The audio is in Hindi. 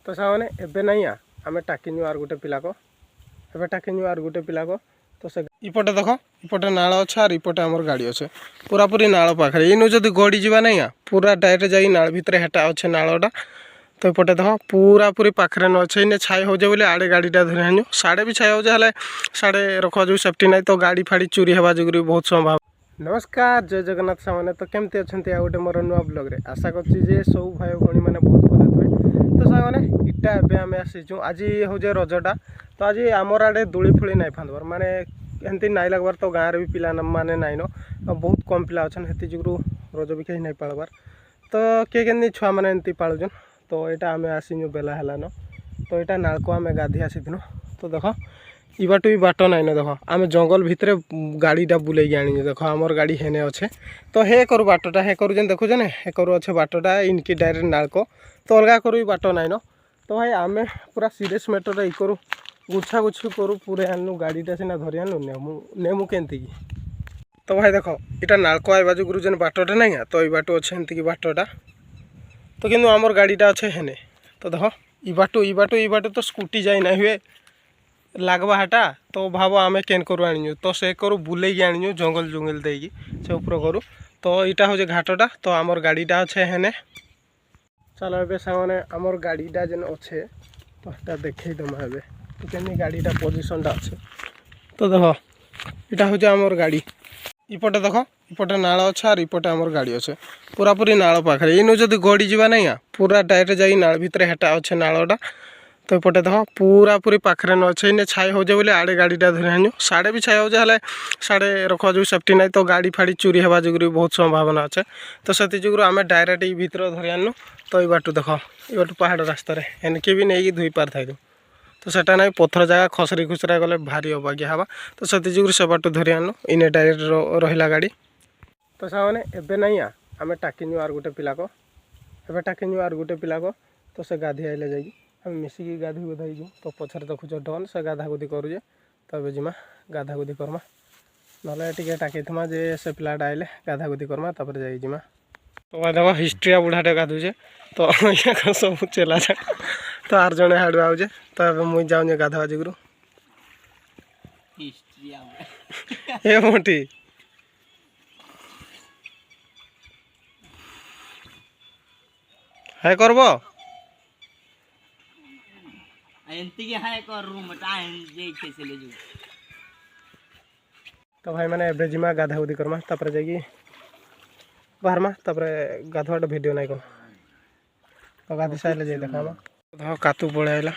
तो सामने एबे नहीं आम टाकिनु आर गोटे पिला को एबे टाकिनु आर गोटे पिला को तो से इपटे देख इपटे नाल अच्छे आर इपटे आमर गाड़ी अच्छे पूरा पूरी नाल पाखे इनु जदि गड़ी जावा नहीं पूरा डायरेक्ट जाई नाल भितर हेटा अच्छे नालटा तो इपटे देख पूरा पूरी पाखे न अच्छे इन छाई हो बोले आड़े गाड़ीटा धरी आनु साढ़े भी छाई हो साढ़े रखा जो सेफ्टी ना तो गाड़ी फाड़ी चोरी हवा जो बहुत संभाव। नमस्कार जय जगन्नाथ सामने तो केमती अच्छा गोटे मोर नुआ ब्लॉग आशा कर सब भाई भाई मैंने बहुत भल थे तो सामने इटा एवं आम आसीचु आज हूँ रजटा तो आज आमर आड़े दोली फुली नाई फांदबार माने एमती नाई लगवार तो गाँव भी पिला माने नाइन बहुत कम पिला अच्छा हेती जुगु रज भी कहीं नहीं पालबार तो किए के छुआ मैंने एमती पालुन तो यहाँ आम आसीनु बेला हेलान तो यहाँ नालको आम गाधी आसीनु तो देख इबाटू भी बाट नाइन देख आम जंगल भितर गाड़ीटा बुले आनी देख आमर गाड़ी हेने अच्छे तो हे करू बाटटा हे करू देखुचे ना हे करू अच्छे बाटटा इनकी डायरेक्ट नालको तो अलग करू बाट नाइन तो भाई आम पूरा सीरीयस मैटर ये करू गुछा गुछी करू पूरे आनु गाड़ीटा सीना धरी आनु नेमु केमती तो भाई देख इटा नालको आइबा जो गुरुजन बाटटा नहीं तो ये बाटू अच्छे एमती बाटटा तो किंतु आमर गाड़ीटा अच्छे हेने तो देख इबाटू तो स्कूटी जाई ना हुए लागवा हाटा तो भाव आम केन करू आनी तो से करू बुले आनी जंगल जुंगल देगी से ऊपर करू तो यहाँ हूँ घाटटा तो आमर गाड़ीटा अच्छे हेने चलो ए सामने आमर गाड़ीटा जेन अच्छे तो यहाँ देखे दमा ए केनी गाड़ीटा पोजिशनटा अच्छे तो देख यहाँ हूँ आमर गाड़ी इपटे देख इपटे नाल अच्छे आर इपटे आमर गाड़ी अच्छे पूरा पूरी नाल पाखे इनु जदि गड़ी जावा नहीं पूरा डायरेक्ट जाई नाल भितर हेटा अच्छे नालटा तो इपटे देख पूरा पूरी पाखे न अच्छे इन छाई हो बोले आड़े गाड़ीटा धरी आनु साढ़े भी छाई हो साढ़े रखा जो सेफ्टी ना तो गाड़ी फाड़ी चोरी हवा जो बहुत संभावना अच्छे तो से जुगु आम डायरेक्ट ये भितर धरी आनु तो ये बाटू देख ये बाटू पहाड़ रास्तार एनके भी नहीं धोई पार था तो सेटा ना पथर जगह खसरी खुसरा गले भारी अबागिया हवा तो से जुगु से बाटू धरी आनु इने डायरेक्ट रहा गाड़ी तो सामने एबे नहीं आम टाकिनु आर गोटे पिला को एबे टाकिनु आर गोटे पिला को तो से गाधी आइले जाइए आम मिसिकी गाधी गुधाई जो तो पछर देखुच डन से गाधा गुधी करुजे तो ये जिमा गाधा गुधी करमा ना टे टाकि जे से पिलाटा आइले गाधा गुधी करमा तापर जाई जिमा तो देख हिस्ट्रिया बुढ़ाटे गाधुचे तो सब चेला तो आर जड़े हाड़ आउजे तो मुई जाऊे गाधवा जुगु ए मोटी है करबो तो भाई मैंने एवरे जिमा गाधा गुधी करमा तापर जाइए बाहरमा तापर गाधवाटा भिडियो नाई कौन तो गाधी सारे जाए देखा कातु पड़े आइला